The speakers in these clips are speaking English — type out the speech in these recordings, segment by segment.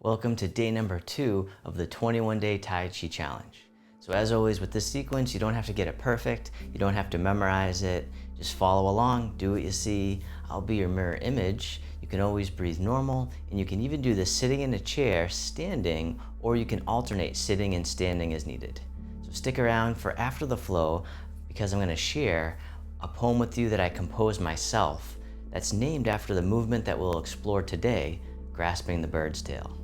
Welcome to day number 2 of the 21-day Tai Chi challenge. So as always with this sequence, you don't have to get it perfect, you don't have to memorize it, just follow along, do what you see. I'll be your mirror image. You can always breathe normal, and you can even do this sitting in a chair, standing, or you can alternate sitting and standing as needed. So stick around for after the flow, because I'm going to share a poem with you that I composed myself that's named after the movement that we'll explore today, grasping the bird's tail.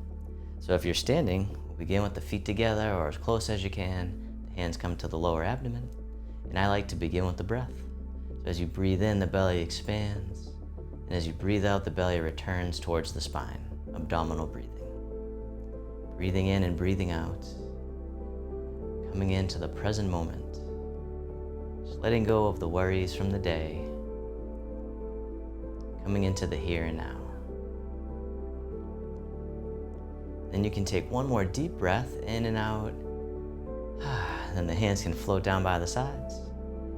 So if you're standing, we'll begin with the feet together or as close as you can. The hands come to the lower abdomen. And I like to begin with the breath. So as you breathe in, the belly expands. And as you breathe out, the belly returns towards the spine. Abdominal breathing. Breathing in and breathing out. Coming into the present moment. Just letting go of the worries from the day. Coming into the here and now. Then you can take one more deep breath in and out. Then the hands can float down by the sides.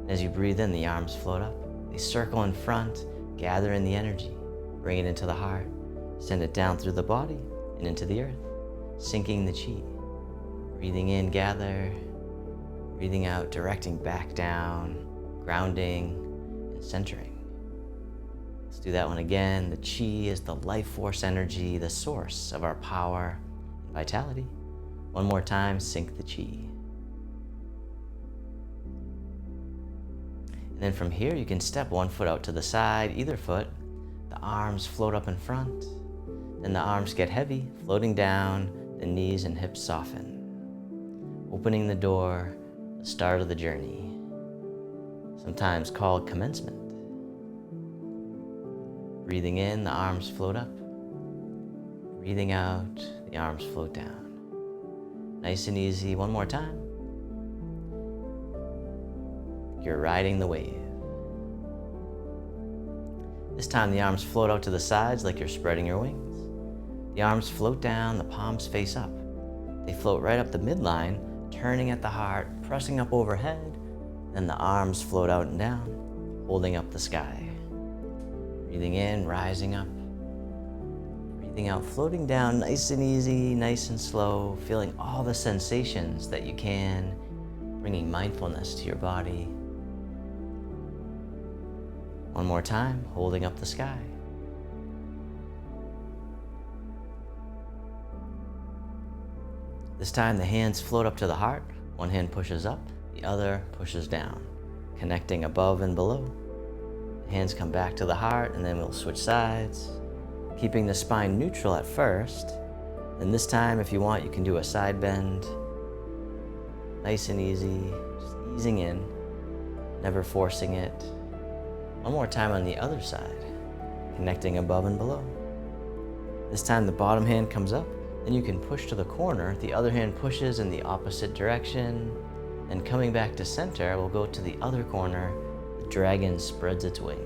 As you breathe in, the arms float up. They circle in front, gather in the energy, bring it into the heart, send it down through the body and into the earth, sinking the chi. Breathing in, gather. Breathing out, directing back down, grounding and centering. Let's do that one again. The chi is the life force energy, the source of our power and vitality. One more time, sink the chi. And then from here, you can step one foot out to the side, either foot. The arms float up in front. Then the arms get heavy, floating down. The knees and hips soften. Opening the door, the start of the journey. Sometimes called commencement. Breathing in, the arms float up. Breathing out, the arms float down. Nice and easy, one more time. You're riding the wave. This time the arms float out to the sides like you're spreading your wings. The arms float down, the palms face up. They float right up the midline, turning at the heart, pressing up overhead. Then the arms float out and down, holding up the sky. Breathing in, rising up. Breathing out, floating down, nice and easy, nice and slow, feeling all the sensations that you can, bringing mindfulness to your body. One more time, holding up the sky. This time the hands float up to the heart. One hand pushes up, the other pushes down, connecting above and below. Hands come back to the heart, and then we'll switch sides, keeping the spine neutral at first. And this time, if you want, you can do a side bend. Nice and easy, just easing in, never forcing it. One more time on the other side, connecting above and below. This time the bottom hand comes up, then you can push to the corner. The other hand pushes in the opposite direction. And coming back to center, we'll go to the other corner. Dragon spreads its wings.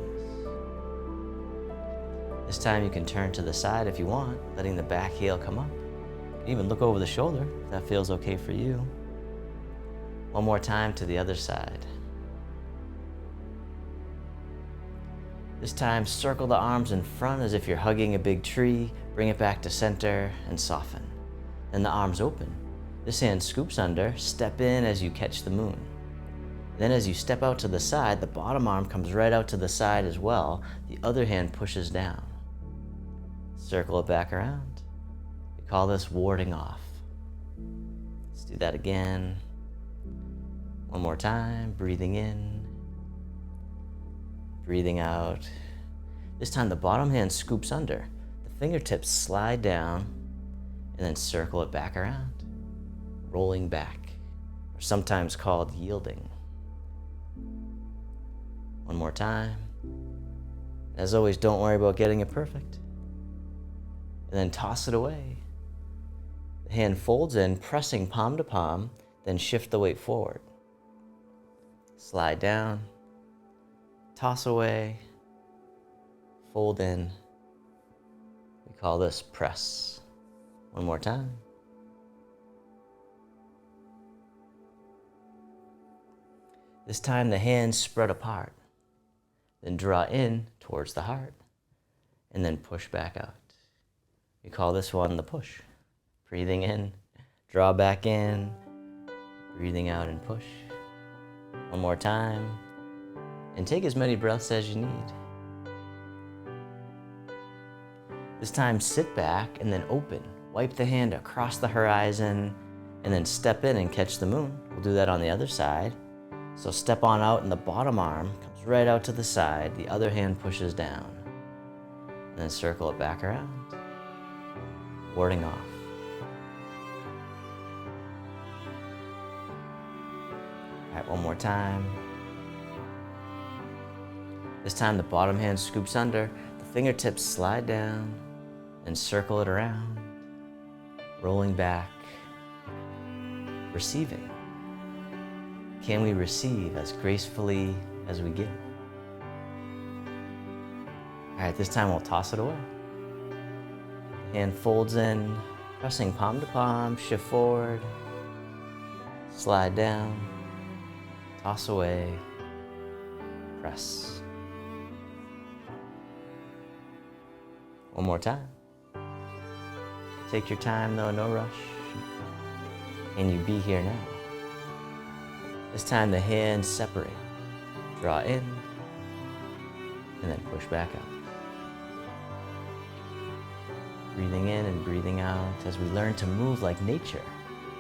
This time you can turn to the side if you want, letting the back heel come up. You can even look over the shoulder if that feels okay for you. One more time to the other side. This time circle the arms in front as if you're hugging a big tree. Bring it back to center and soften. Then the arms open. This hand scoops under, step in as you catch the moon. Then as you step out to the side, the bottom arm comes right out to the side as well. The other hand pushes down. Circle it back around. We call this warding off. Let's do that again. One more time, breathing in, breathing out. This time the bottom hand scoops under. The fingertips slide down and then circle it back around. Rolling back, or sometimes called yielding. One more time. As always, don't worry about getting it perfect. And then toss it away. The hand folds in, pressing palm to palm, then shift the weight forward. Slide down, toss away, fold in. We call this press. One more time. This time the hands spread apart. Then draw in towards the heart, and then push back out. We call this one the push. Breathing in, draw back in, breathing out and push. One more time, and take as many breaths as you need. This time, sit back and then open. Wipe the hand across the horizon and then step in and catch the moon. We'll do that on the other side. So step on out and the bottom arm comes right out to the side. The other hand pushes down. And then circle it back around, warding off. All right, one more time. This time the bottom hand scoops under, the fingertips slide down and circle it around, rolling back, receiving. Can we receive as gracefully as we give? All right, this time we'll toss it away. Hand folds in, pressing palm to palm, shift forward, slide down, toss away, press. One more time. Take your time though, no rush. Can you be here now? This time the hands separate. Draw in, and then push back out. Breathing in and breathing out as we learn to move like nature,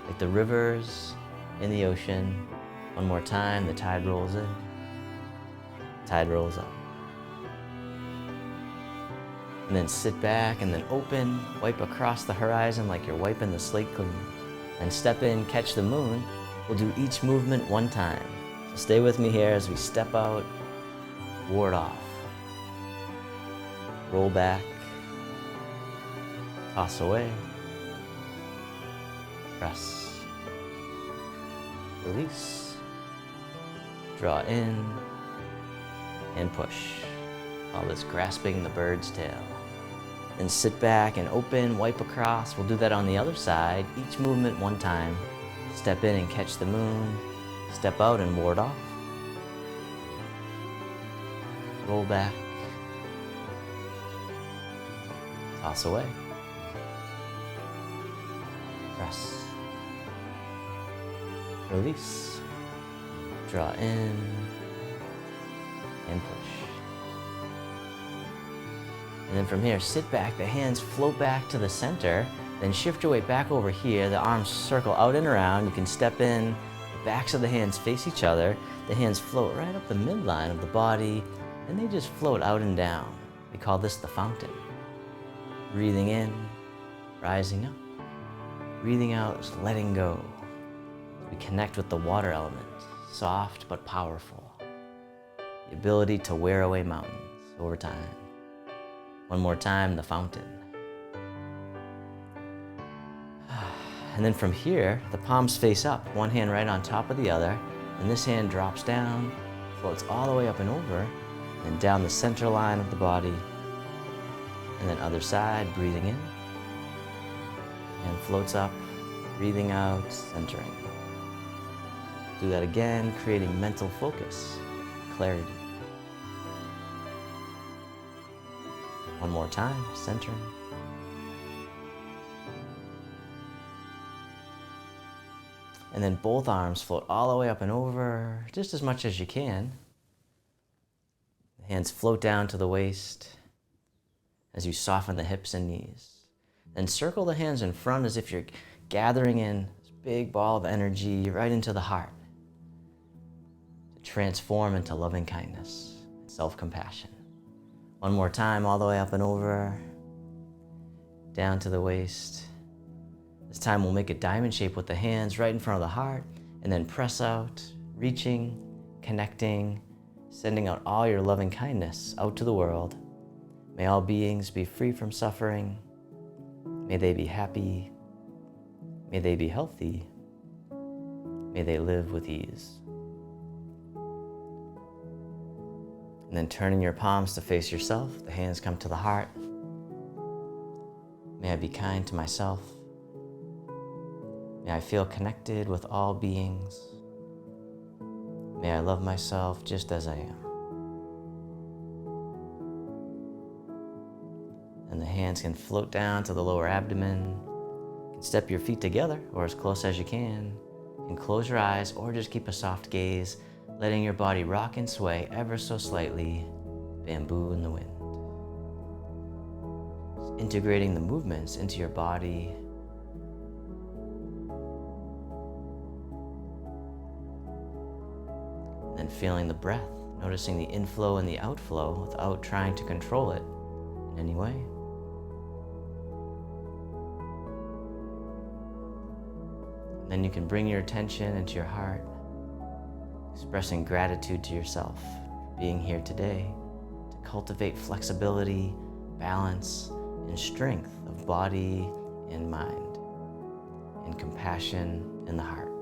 like the rivers in the ocean. One more time, the tide rolls in, tide rolls up. And then sit back and then open, wipe across the horizon like you're wiping the slate clean. And step in, catch the moon. We'll do each movement one time. So stay with me here as we step out, ward off. Roll back, toss away, press, release, draw in, and push. All this grasping the bird's tail. Then sit back and open, wipe across. We'll do that on the other side. Each movement one time. Step in and catch the moon. Step out and ward off. Roll back. Toss away. Press. Release. Draw in and push. And then from here, sit back, the hands float back to the center, then shift your weight back over here, the arms circle out and around, you can step in, the backs of the hands face each other, the hands float right up the midline of the body, and they just float out and down. We call this the fountain. Breathing in, rising up. Breathing out, just letting go. We connect with the water element, soft but powerful. The ability to wear away mountains over time. One more time, the fountain. And then from here, the palms face up, one hand right on top of the other, and this hand drops down, floats all the way up and over, and down the center line of the body. And then other side, breathing in, and floats up, breathing out, centering. Do that again, creating mental focus, clarity. One more time, centering. And then both arms float all the way up and over, just as much as you can. The hands float down to the waist as you soften the hips and knees. Then circle the hands in front as if you're gathering in this big ball of energy right into the heart to transform into loving kindness and self-compassion. One more time, all the way up and over, down to the waist. This time we'll make a diamond shape with the hands right in front of the heart, and then press out, reaching, connecting, sending out all your loving kindness out to the world. May all beings be free from suffering. May they be happy. May they be healthy. May they live with ease. And then turning your palms to face yourself, the hands come to the heart. May I be kind to myself. May I feel connected with all beings. May I love myself just as I am. And the hands can float down to the lower abdomen, can step your feet together or as close as you can. You can close your eyes or just keep a soft gaze, letting your body rock and sway ever so slightly, bamboo in the wind. Just integrating the movements into your body. And then feeling the breath, noticing the inflow and the outflow without trying to control it in any way. And then you can bring your attention into your heart, expressing gratitude to yourself for being here today to cultivate flexibility, balance, and strength of body and mind, and compassion in the heart.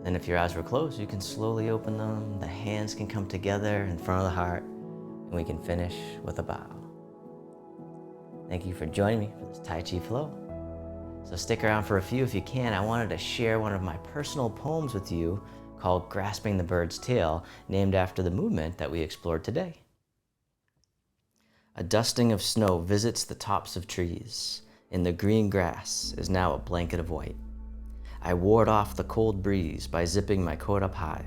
And if your eyes were closed, you can slowly open them. The hands can come together in front of the heart, and we can finish with a bow. Thank you for joining me for this Tai Chi flow. So stick around for a few if you can. I wanted to share one of my personal poems with you called Grasping the Bird's Tail, named after the movement that we explored today. A dusting of snow visits the tops of trees, and the green grass is now a blanket of white. I ward off the cold breeze by zipping my coat up high,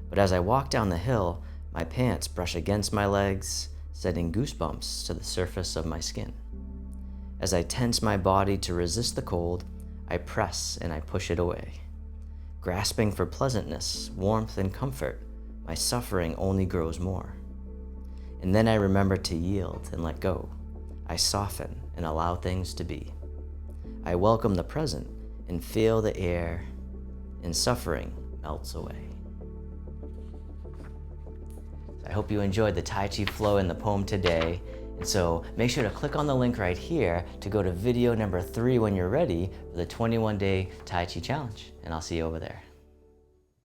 but as I walk down the hill, my pants brush against my legs, sending goosebumps to the surface of my skin. As I tense my body to resist the cold, I press and I push it away. Grasping for pleasantness, warmth, and comfort, my suffering only grows more. And then I remember to yield and let go. I soften and allow things to be. I welcome the present and feel the air, and suffering melts away. I hope you enjoyed the Tai Chi flow in the poem today. And so make sure to click on the link right here to go to video number 3 when you're ready for the 21-day Tai Chi challenge. And I'll see you over there.